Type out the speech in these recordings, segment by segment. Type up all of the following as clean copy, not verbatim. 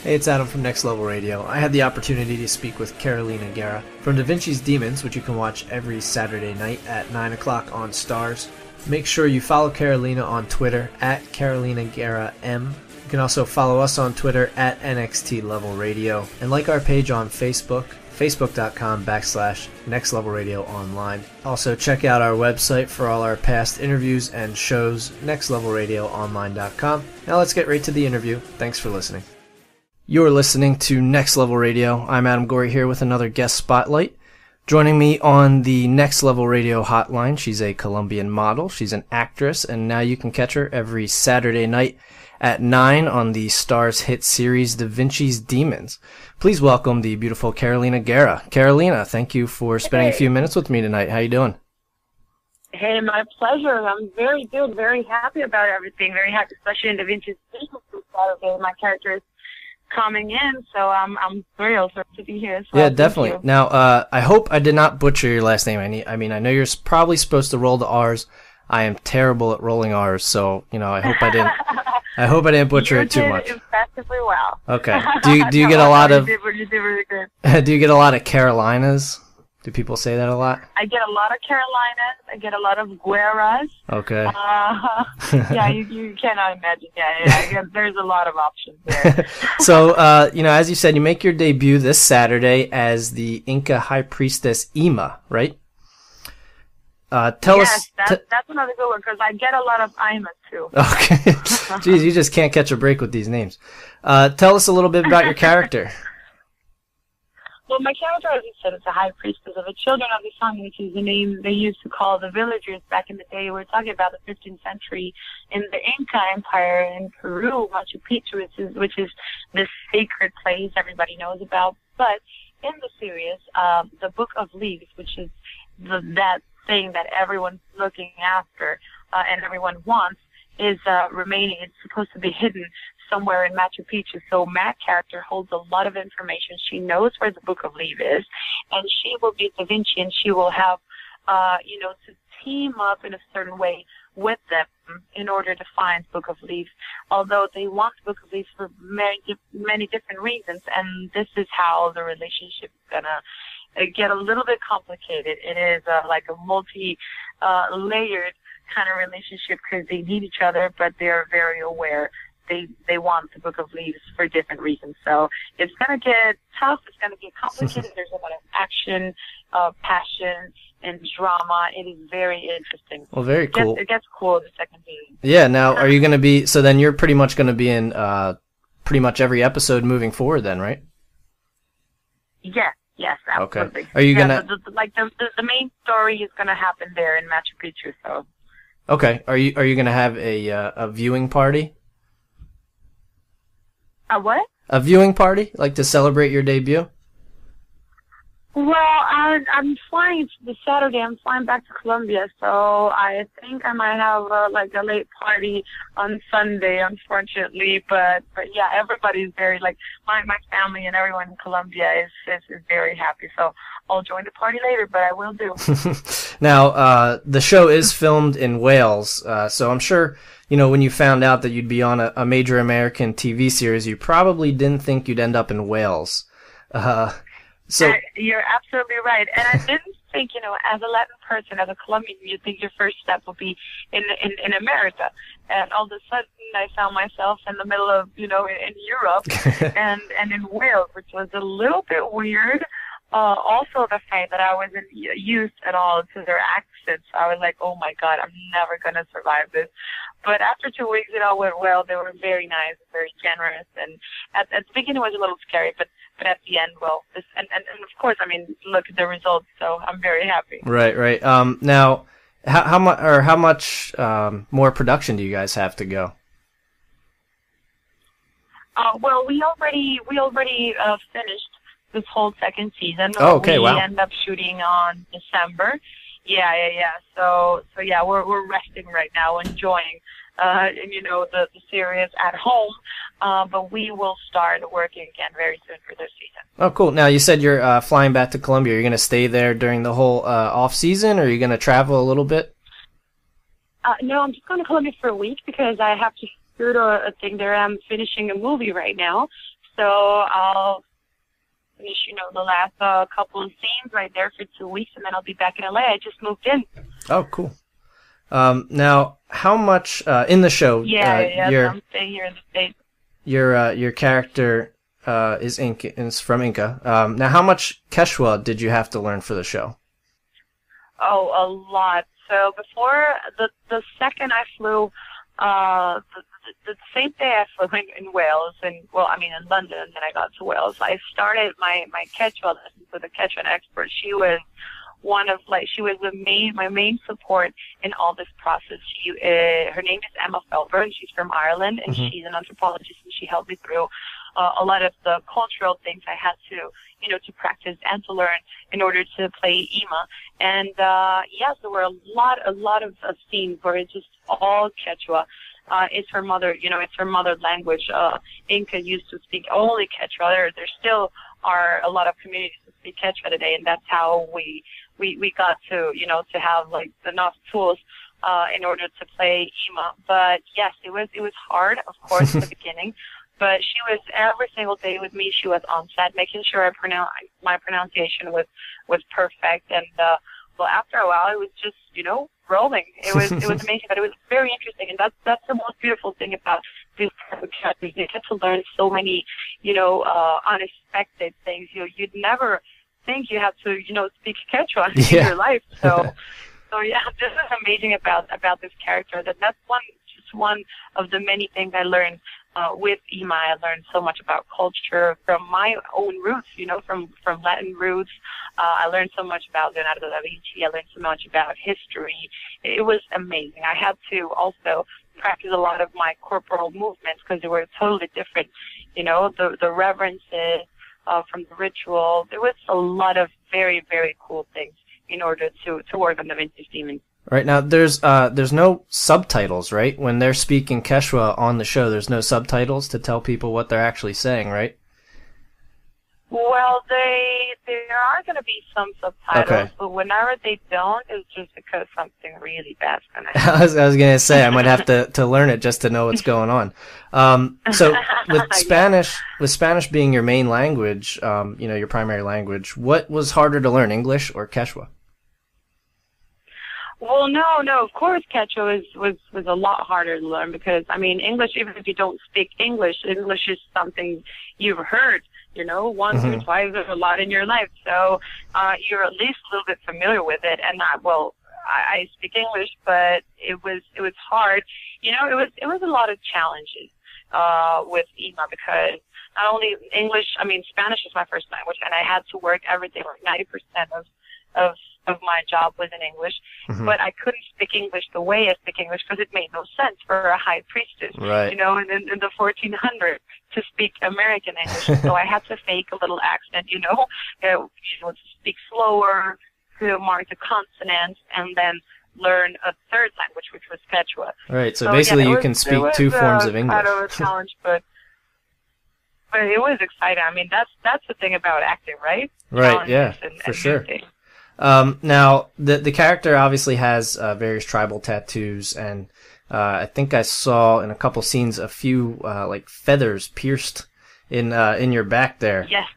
Hey, it's Adam from Next Level Radio. I had the opportunity to speak with Carolina Guerra from DaVinci's Demons, which you can watch every Saturday night at 9 o'clock on Starz. Make sure you follow Carolina on Twitter at Carolina Guerra M. You can also follow us on Twitter at NXT Level Radio and like our page on Facebook, facebook.com/Next Level Radio Online. Also, check out our website for all our past interviews and shows, nextlevelradioonline.com. Now let's get right to the interview. Thanks for listening. You're listening to Next Level Radio. I'm Adam Gorey here with another guest spotlight. Joining me on the Next Level Radio hotline, she's a Colombian model, she's an actress, and now you can catch her every Saturday night at 9 on the Starz hit series DaVinci's Demons. Please welcome the beautiful Carolina Guerra. Carolina, thank you for spending a few minutes with me tonight. How you doing? Hey, my pleasure. I'm very good, very happy about everything, very happy, especially in DaVinci's Demons this Saturday. My character is coming in, so I'm thrilled to be here. So yeah, definitely. Now, I hope I did not butcher your last name. I mean, I know you're probably supposed to roll the R's. I am terrible at rolling R's, so I hope I didn't. I hope I didn't butcher it too much. You did impressively well. Okay. Do you get a lot of? You did really good. Do you get a lot of Carolinas? Do people say that a lot? I get a lot of Carolinas. I get a lot of Guerras. Okay. Yeah, you cannot imagine. Yeah, there's a lot of options there. So, as you said, you make your debut this Saturday as the Inca High Priestess Ima, right? Tell us. That's another good one because I get a lot of Imas too. Okay. Jeez, you just can't catch a break with these names. Tell us a little bit about your character. Well, my character, as you said, is a high priestess of the children of the sun, which is the name they used to call the villagers back in the day. We're talking about the 15th century in the Inca Empire in Peru, Machu Picchu, which is this sacred place everybody knows about. But in the series, the Book of Leaves, which is that thing that everyone's looking after and everyone wants, is remaining. It's supposed to be hidden somewhere in Machu Picchu. So my character holds a lot of information. She knows where the Book of Leaves is, and she will be Da Vinci, and she will have, to team up in a certain way with them in order to find Book of Leaves. Although they want the Book of Leaves for many different reasons, and this is how the relationship is gonna get a little bit complicated. It is like a multi-layered kind of relationship because they need each other, but they're very aware they want the Book of Leaves for different reasons. So it's going to get tough. It's going to get complicated. There's a lot of action, passion, and drama. It is very interesting. Well, very cool. It gets cool the second season. Yeah. Now, are you going to be? So then you're pretty much going to be in pretty much every episode moving forward, then, right? Yes, absolutely. Okay. Are you gonna the main story is going to happen there in Machu Picchu? So. Okay. Are you going to have a viewing party? A what? A viewing party, like to celebrate your debut? Well, I'm flying this Saturday. I'm flying back to Colombia, so I think I might have a late party on Sunday, unfortunately. But yeah, everybody's very my family and everyone in Colombia is very happy. So I'll join the party later, but I will do. Now, the show is filmed in Wales, so I'm sure. When you found out that you'd be on a major American TV series, you probably didn't think you'd end up in Wales. You're absolutely right. And I didn't think, as a Latin person, as a Colombian, you'd think your first step would be in America. And all of a sudden, I found myself in the middle of, in Europe and in Wales, which was a little bit weird. Also, the fact that I wasn't used at all to their accents. I was like, oh my God, I'm never going to survive this. But after 2 weeks, it all went well. They were very nice, very generous. And at the beginning, it was a little scary, but at the end, well, and of course, look at the results. So I'm very happy. Right. Now, how much more production do you guys have to go? Well, we already finished this whole second season. Oh, okay, wow. We end up shooting on December. Yeah. So yeah, we're resting right now, enjoying, the series at home. But we will start working again very soon for this season. Oh, cool. Now, you said you're flying back to Colombia. Are you going to stay there during the whole off season, or are you going to travel a little bit? No, I'm just going to Colombia for a week because I have to shoot a thing there. I'm finishing a movie right now. So I'll finish, the last couple of scenes right there for 2 weeks, and then I'll be back in LA. I just moved in. Oh, cool. Now, how much in the show? I'm staying here in the States. Your character is from Inca. Now, how much Quechua did you have to learn for the show? Oh, a lot. So before the second I flew, the same day I flew in Wales, in London, and then I got to Wales. I started my Quechua lessons with a Quechuan expert. She was my main support in all this process. Her name is Emma Felber, and she's from Ireland, and she's an anthropologist, and she helped me through a lot of the cultural things I had to, to practice and to learn in order to play Ima. And yes, there were a lot of scenes where it's just all Quechua. It's her mother, it's her mother language. Inca used to speak only Quechua. There still are a lot of communities that speak Quechua today, and that's how we got to, to have like enough tools in order to play Ima. But yes, it was hard, of course, at the beginning. But she was every single day with me. She was on set, making sure my pronunciation was perfect. And after a while, it was just rolling. It was amazing, but it was very interesting. And that's the most beautiful thing about these type of characters. You get to learn so many unexpected things. You'd never think you have to speak Quechua in your life. So yeah, this is amazing about this character. That's one of the many things I learned with Ima. I learned so much about culture from my own roots, from Latin roots. I learned so much about Leonardo da Vinci. I learned so much about history. It was amazing. I had to also practice a lot of my corporal movements because they were totally different. The reverences from the ritual. There was a lot of very, very cool things in order to work on Da Vinci's Demon. Right, now, there's no subtitles, right? When they're speaking Quechua on the show, there's no subtitles to tell people what they're actually saying, right? Well, there are going to be some subtitles, but whenever they don't, it's just because something really bad's going to happen. I was going to say, I might have to learn it just to know what's going on. So with Spanish being your main language, your primary language, what was harder to learn, English or Quechua? Well, no, of course Quechua was a lot harder to learn because, English, even if you don't speak English is something you've heard, once or twice or a lot in your life. So you're at least a little bit familiar with it. And I speak English, but it was hard. It was a lot of challenges with Ima because not only English, Spanish is my first language, and I had to work every day. Like 90% of my job was in English, but I couldn't speak English the way I speak English because it made no sense for a high priestess, right? In the 1400s to speak American English. So I had to fake a little accent, to speak slower, to mark the consonants, and then learn a third language, which was Quechua. Right. So basically, you can speak two forms of English. Kind of a challenge, but it was exciting. That's the thing about acting, right? Right. Yeah. For sure. Now, the character obviously has various tribal tattoos, and I think I saw in a couple scenes a few like feathers pierced in your back there. Yes.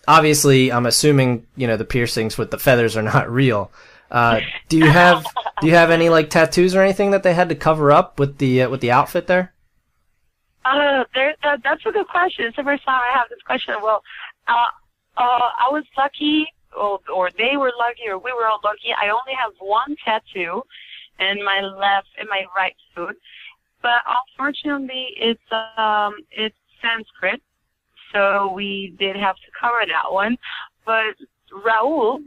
Obviously, I'm assuming the piercings with the feathers are not real. Do you have any like tattoos or anything that they had to cover up with the outfit there? That's a good question. It's the first time I have this question. Well, I was lucky. Or they were lucky, or we were all lucky. I only have one tattoo in my right foot, but unfortunately, it's Sanskrit, so we did have to cover that one. But Raul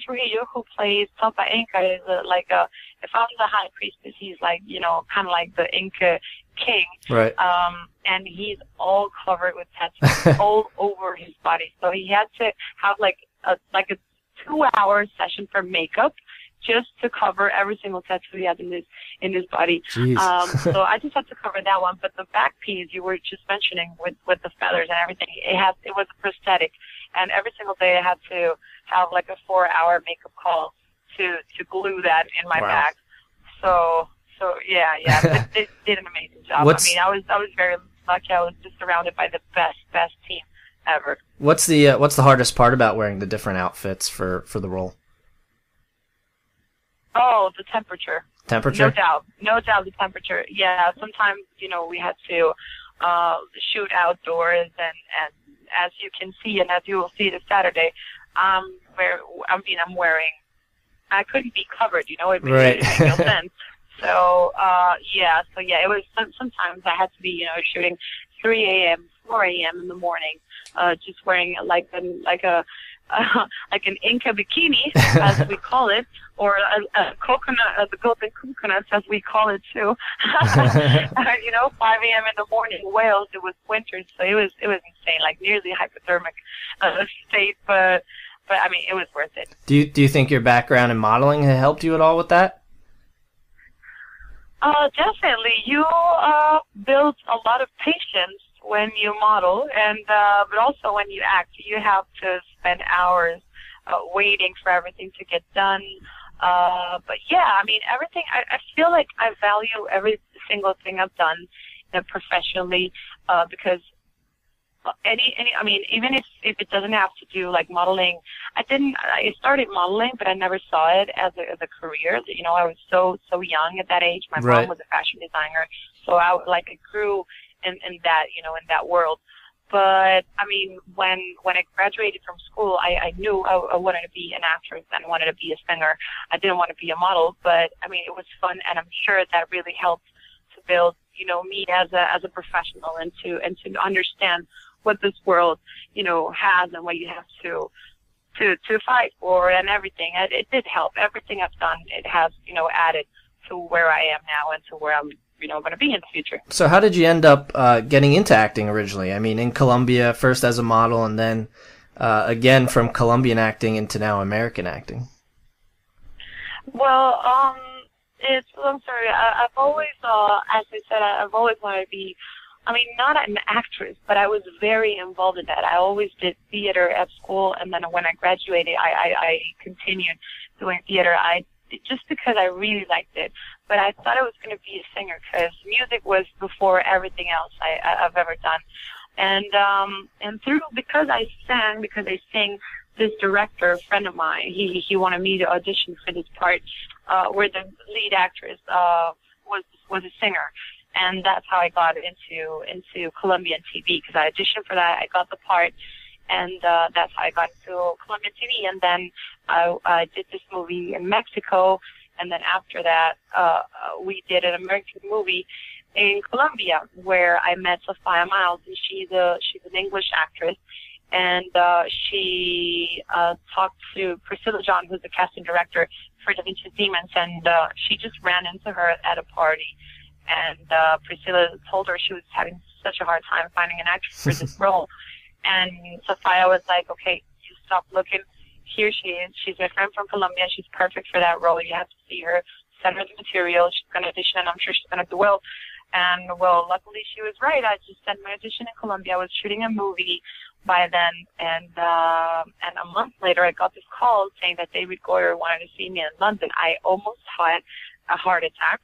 Trujillo, who plays Papa Inca, is if I'm the high priestess, he's like kind of like the Inca king, right? And he's all covered with tattoos all over his body, so he had to have like a 2-hour session for makeup just to cover every single tattoo he has in his body. So I just had to cover that one. But the back piece you were just mentioning with the feathers and everything, it was a prosthetic, and every single day I had to have like a 4-hour makeup call to glue that in my back. So yeah, they did an amazing job. I was very lucky. I was just surrounded by the best team ever. What's the hardest part about wearing the different outfits for the role? Oh, the temperature. Temperature? No doubt, the temperature. Yeah, sometimes we had to shoot outdoors, and as you can see, and as you will see this Saturday, I'm wearing. I couldn't be covered, it Right. makes no sense. So it was sometimes I had to be shooting 3 a.m., 4 a.m. in the morning, just wearing like an Inca bikini, as we call it, or a coconut, the golden coconuts, as we call it too. 5 a.m. in the morning, Wales. It was winter, so it was insane, like nearly hypothermic state, but I mean, it was worth it. Do you think your background in modeling has helped you at all with that? Definitely. You build a lot of patience when you model, and but also when you act. You have to spend hours waiting for everything to get done. But yeah, I mean, everything. I feel like I value every single thing I've done professionally, because I mean, even if it doesn't have to do like modeling, I started modeling, but I never saw it as a career. I was so young at that age. My Right. mom was a fashion designer, so I grew in that, in that world. But I mean, when I graduated from school, I knew I wanted to be an actress and I wanted to be a singer. I didn't want to be a model, but I mean, it was fun, and I'm sure that really helped to build, me as a professional, and to understand what this world, has, and what you have to fight for, and everything. It did help. Everything I've done, it has, added to where I am now and to where I'm, going to be in the future. So how did you end up getting into acting originally? I mean, in Colombia, first as a model, and then again from Colombian acting into now American acting. Well, I'm sorry. I've always, as I said, I've always wanted to be, I mean, not an actress, but I was very involved in that. I always did theater at school, and then when I graduated, I continued doing theater. Just because I really liked it, but I thought I was going to be a singer because music was before everything else I've ever done. And because I sang, this director, a friend of mine, he wanted me to audition for this part, where the lead actress was a singer. And that's how I got into Colombian TV, because I auditioned for that. I got the part, and that's how I got into Colombian TV. And then I did this movie in Mexico, and then after that, we did an American movie in Colombia where I met Sophia Miles, and she's an English actress, and she talked to Priscilla John, who's the casting director for DaVinci's Demons, and she just ran into her at a party. And Priscilla told her she was having such a hard time finding an actress for this role. And Sophia was like, okay, you stop looking. Here she is. She's my friend from Colombia. She's perfect for that role. You have to see her, send her the material. She's going to audition, and I'm sure she's going to do well. And, well, luckily she was right. I just sent my audition in Colombia. I was shooting a movie by then. And a month later, I got this call saying that David Goyer wanted to see me in London. I almost had a heart attack.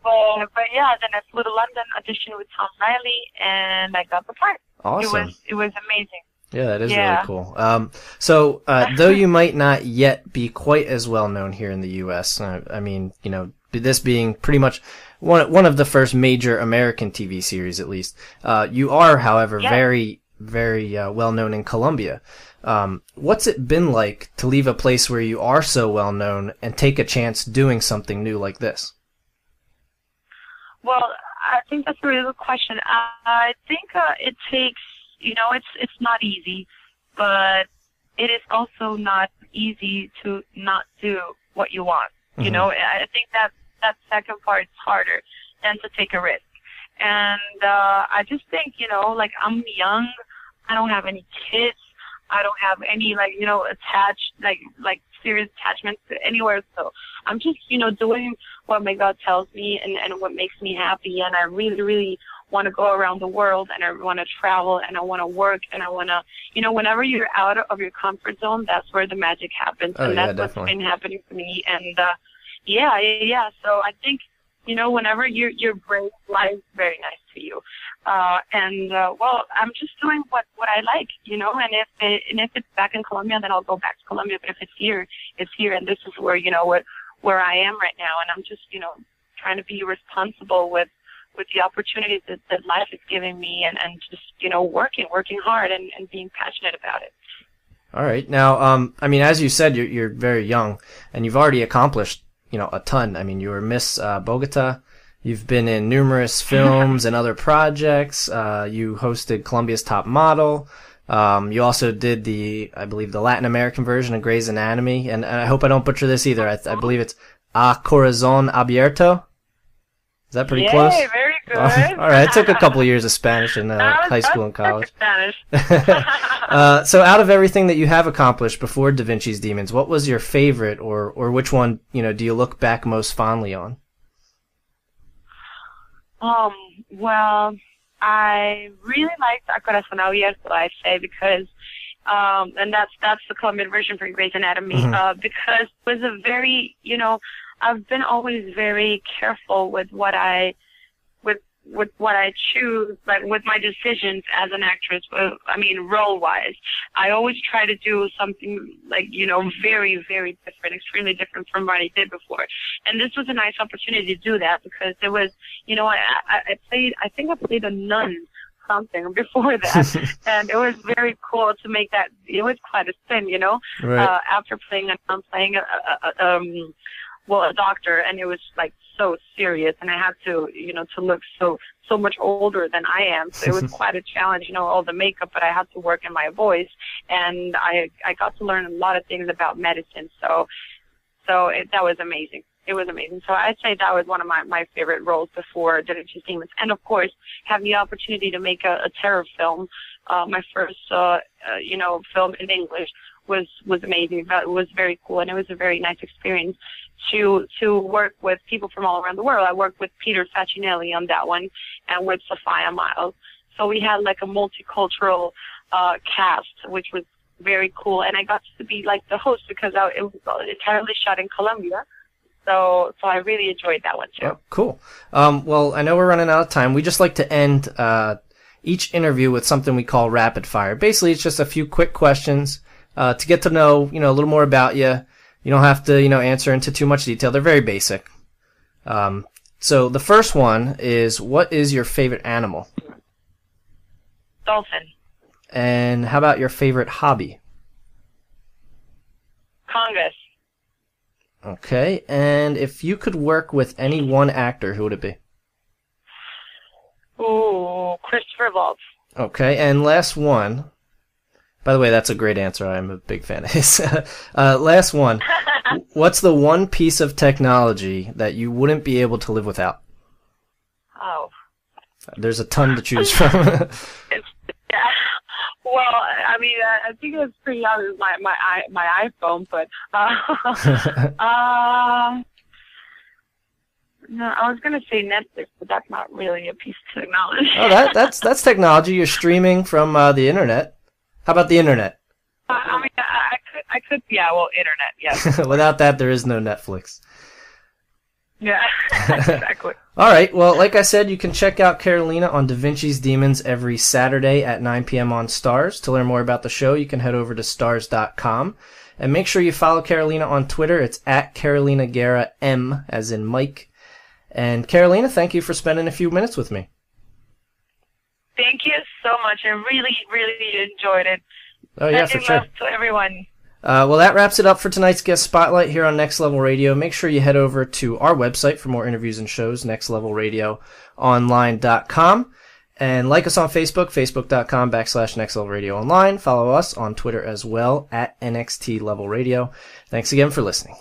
but yeah, then I flew to London, auditioned with Tom Riley, and I got the part. Awesome. It was amazing. Yeah, that is really cool. So though you might not yet be quite as well known here in the U.S., I mean, this being pretty much one of the first major American TV series, at least, you are, however, very, very well known in Colombia. What's it been like to leave a place where you are so well known and take a chance doing something new like this? Well, I think that's a really good question. I think it takes, it's not easy, but it is also not easy to not do what you want. Mm-hmm. I think that second part is harder than to take a risk. And I just think, I'm young. I don't have any kids. I don't have any, attached, serious attachments to anywhere. So I'm just, doing what my God tells me and what makes me happy. And I really, really want to go around the world, and I want to travel, and I want to work, and I want to, whenever you're out of your comfort zone, that's where the magic happens. Oh, and that's definitely. what's been happening for me. And, yeah. So I think, whenever you're brave, life is very nice to you. Well, I'm just doing what I like, you know, and if it's back in Colombia, then I'll go back to Colombia. But if it's here, it's here. And this is where, you know, where I am right now. And I'm just, you know, trying to be responsible with the opportunities that life is giving me and just, you know, working hard and being passionate about it. All right. Now, I mean, as you said, you're very young and you've already accomplished, you know, a ton. I mean, you were Miss Bogota. You've been in numerous films and other projects. You hosted Colombia's Top Model. You also did I believe the Latin American version of Grey's Anatomy. And I hope I don't butcher this either. I believe it's A Corazón Abierto. Is that pretty close? Yeah, very good. All right. It took a couple of years of Spanish in high school and college. Spanish. So out of everything that you have accomplished before DaVinci's Demons, what was your favorite or which one, you know, do you look back most fondly on? Well, I really liked A Corazón Abierto, I say, because, and that's the Colombian version for Grey's Anatomy, because it was a very, you know, I've been always very careful with what I choose, like with my decisions as an actress. I mean, role-wise, I always try to do something like, you know, very, very different, extremely different from what I did before. And this was a nice opportunity to do that because there was, you know, I think I played a nun something before that, and it was very cool to make that. It was quite a spin, you know. Right. After playing a doctor, and it was like so serious, and I had to, you know, to look so much older than I am. So it was quite a challenge, you know, all the makeup, but I had to work in my voice, and I got to learn a lot of things about medicine. So that was amazing. It was amazing. So I'd say that was one of my favorite roles before DaVinci's Demons. And of course, having the opportunity to make a terror film, my first, you know, film in English was amazing. That was very cool, and it was a very nice experience to work with people from all around the world. I worked with Peter Facinelli on that one, and with Sophia Miles. So we had like a multicultural cast, which was very cool. And I got to be like the host because it was entirely shot in Colombia. So I really enjoyed that one too. Oh, cool. Well, I know we're running out of time. We just like to end each interview with something we call rapid fire. Basically, it's just a few quick questions to get to know, you know, a little more about you. You don't have to, you know, answer into too much detail. They're very basic. So the first one is, what is your favorite animal? Dolphin. And how about your favorite hobby? Congress. Okay. And if you could work with any one actor, who would it be? Ooh, Christopher Waltz. Okay. And last one. By the way, that's a great answer. I'm a big fan of his. Last one. What's the one piece of technology that you wouldn't be able to live without? Oh. There's a ton to choose from. Yeah. Well, I mean, I think it's pretty obvious, my iPhone, but no, I was gonna say Netflix, but that's not really a piece of technology. Oh, that's technology. You're streaming from the internet. How about the internet? I mean, I could, yeah. Well, internet, yes. Without that, there is no Netflix. Yeah, exactly. All right. Well, like I said, you can check out Carolina on DaVinci's Demons every Saturday at 9 p.m. on Starz. To learn more about the show, you can head over to Starz.com. And make sure you follow Carolina on Twitter. It's at Carolina Guerra M, as in Mike. And Carolina, thank you for spending a few minutes with me. Thank you so much. I really, really enjoyed it. Oh, yeah, for sure. Love to everyone. Well, that wraps it up for tonight's guest spotlight here on Next Level Radio. Make sure you head over to our website for more interviews and shows, nextlevelradioonline.com. And like us on Facebook, facebook.com/nextlevelradioonline. Follow us on Twitter as well, at NXT Level Radio. Thanks again for listening.